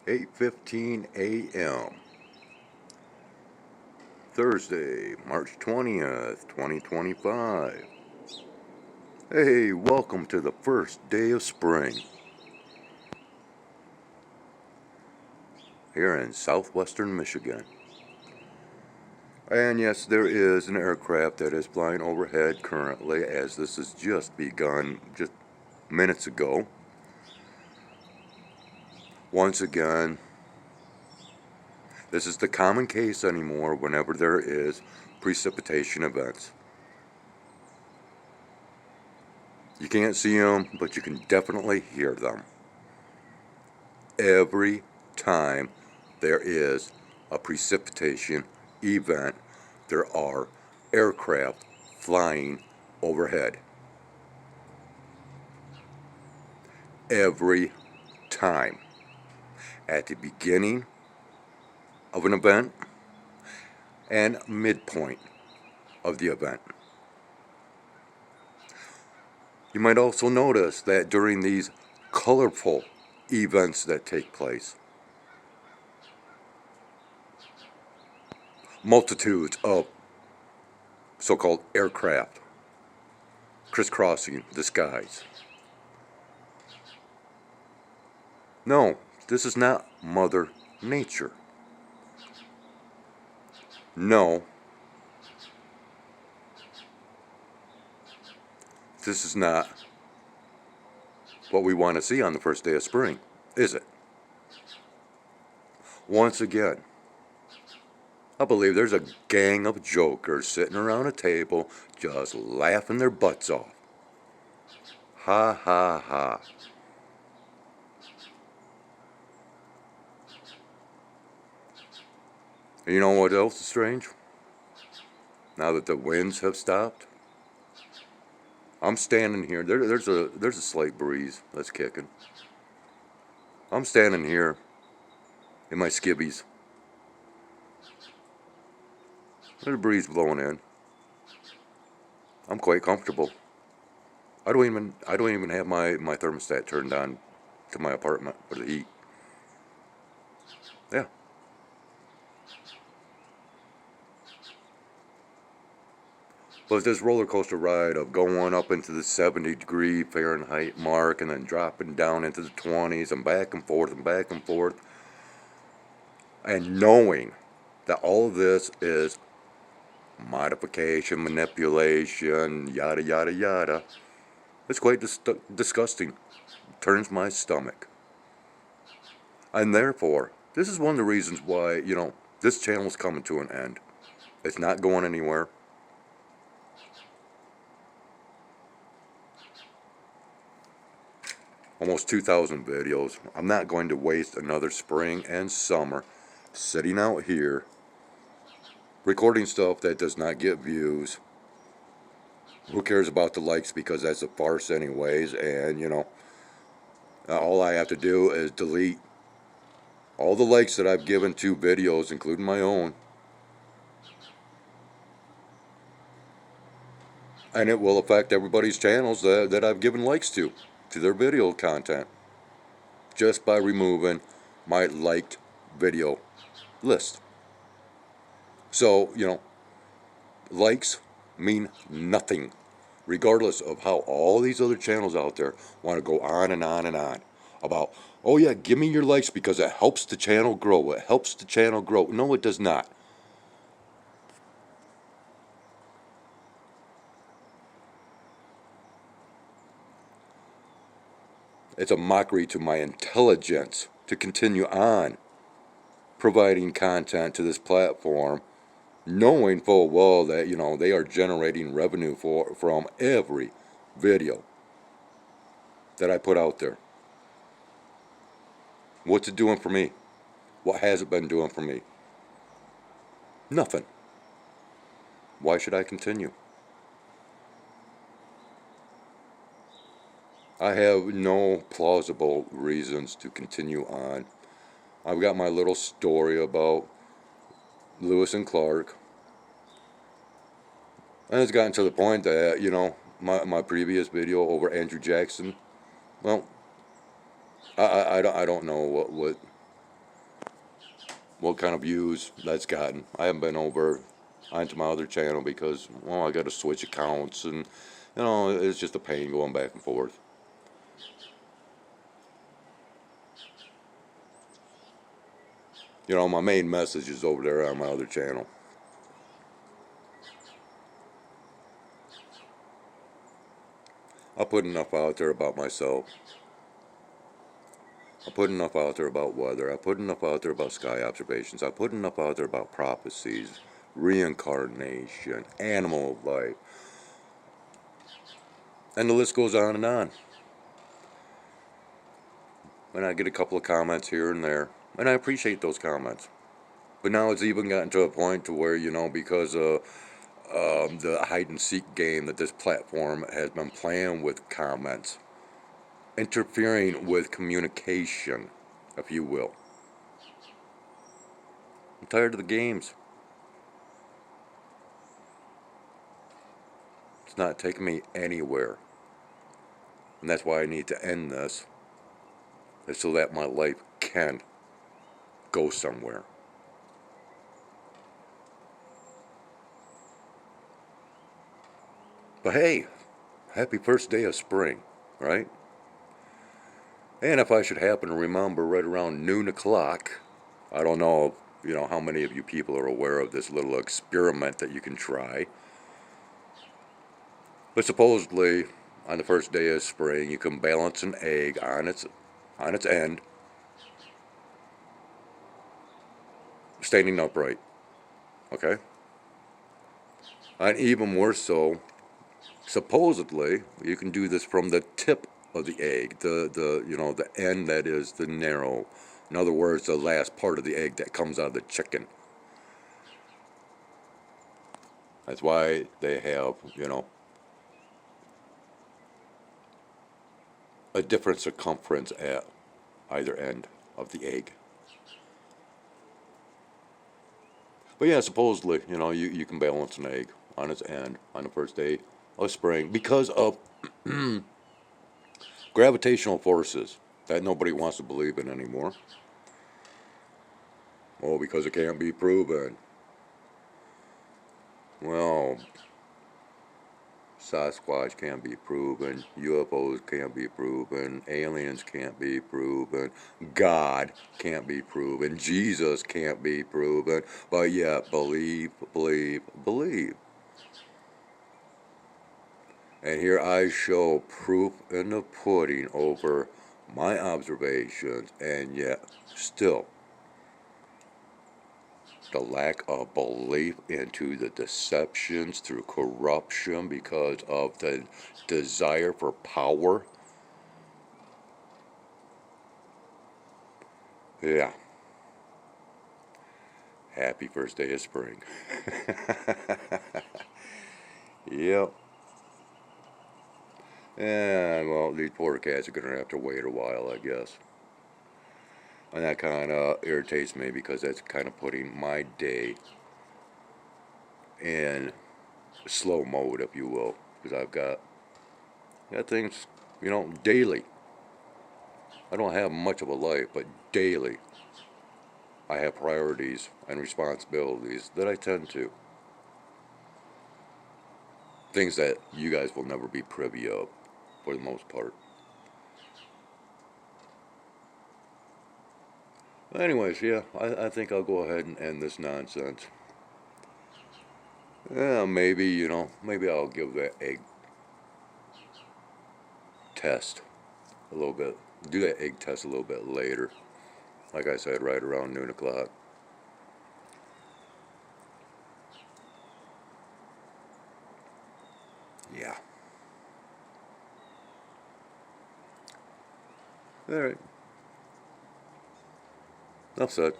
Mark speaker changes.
Speaker 1: 8:15 a.m. Thursday, March 20th, 2025. Hey, welcome to the first day of spring here in southwestern Michigan. And yes, there is an aircraft that is flying overhead currently, as this has just begun just minutes ago. Once again, this is the common case anymore whenever there is precipitation events. You can't see them, but you can definitely hear them. Every time there is a precipitation event, there are aircraft flying overhead. Every time. At the beginning of an event and midpoint of the event. You might also notice that during these colorful events that take place, multitudes of so-called aircraft crisscrossing the skies. No, this is not Mother Nature. No, this is not what we want to see on the first day of spring, is it? Once again, I believe there's a gang of jokers sitting around a table just laughing their butts off. Ha ha ha. You know what else is strange? Now that the winds have stopped, I'm standing here. There's a slight breeze that's kicking. I'm standing here in my skivvies. There's a breeze blowing in. I'm quite comfortable. I don't even have my thermostat turned on to my apartment for the heat. Yeah. But this roller coaster ride of going up into the 70-degree Fahrenheit mark and then dropping down into the 20s and back and forth and back and forth, and knowing that all of this is modification, manipulation, yada yada yada, it's quite disgusting. Turns my stomach. And therefore, this is one of the reasons why, this channel is coming to an end. It's not going anywhere. Almost 2,000 videos. I'm not going to waste another spring and summer sitting out here recording stuff that does not get views. Who cares about the likes, because that's a farce anyways, and all I have to do is delete all the likes that I've given to videos, including my own, and it will affect everybody's channels that I've given likes to their video content, just by removing my liked video list. So, likes mean nothing, regardless of how all these other channels out there want to go on and on and on about, oh yeah, give me your likes because it helps the channel grow. It helps the channel grow. No, it does not. It's a mockery to my intelligence to continue on providing content to this platform, knowing full well that, they are generating revenue from every video that I put out there. What's it doing for me? What has it been doing for me? Nothing. Why should I continue? I have no plausible reasons to continue on. I've got my little story about Lewis and Clark. And it's gotten to the point that, my previous video over Andrew Jackson, well, I don't know what what kind of views that's gotten. I haven't been over onto my other channel because, well, I got to switch accounts, and it's just a pain going back and forth. My main message is over there on my other channel. I put enough out there about myself. I put enough out there about weather. I put enough out there about sky observations. I put enough out there about prophecies, reincarnation, animal life. And the list goes on and on. And I get a couple of comments here and there. And I appreciate those comments. But now it's even gotten to a point to where, because of the hide and seek game that this platform has been playing with comments, interfering with communication, if you will. I'm tired of the games. It's not taking me anywhere. And that's why I need to end this, is so that my life can go somewhere. But hey, happy first day of spring, right? And if I should happen to remember right around noon o'clock, I don't know, how many of you people are aware of this little experiment that you can try. But supposedly, on the first day of spring, you can balance an egg on its end, standing upright. Okay? And even more so, supposedly, you can do this from the tip of the egg, the end that is the narrow. In other words, the last part of the egg that comes out of the chicken. That's why they have, a different circumference at either end of the egg. But yeah, supposedly, you can balance an egg on its end on the first day of spring because of gravitational forces that nobody wants to believe in anymore. Oh, because it can't be proven. Well, Sasquatch can't be proven, UFOs can't be proven, aliens can't be proven, God can't be proven, Jesus can't be proven, but yet believe, believe, believe. And here I show proof in the pudding over my observations, and yet still the lack of belief into the deceptions through corruption because of the desire for power. Yeah. Happy first day of spring. Yep. And, well, these poor cats are going to have to wait a while, I guess. And that kind of irritates me because that's kind of putting my day in slow mode, if you will. Because I've got things, daily. I don't have much of a life, but daily I have priorities and responsibilities that I tend to. Things that you guys will never be privy of, for the most part. Anyways, yeah, I think I'll go ahead and end this nonsense. Yeah, maybe, maybe I'll give that egg test a little bit. Do that egg test a little bit later. Like I said, right around noon o'clock. Yeah. Alright. Enough said.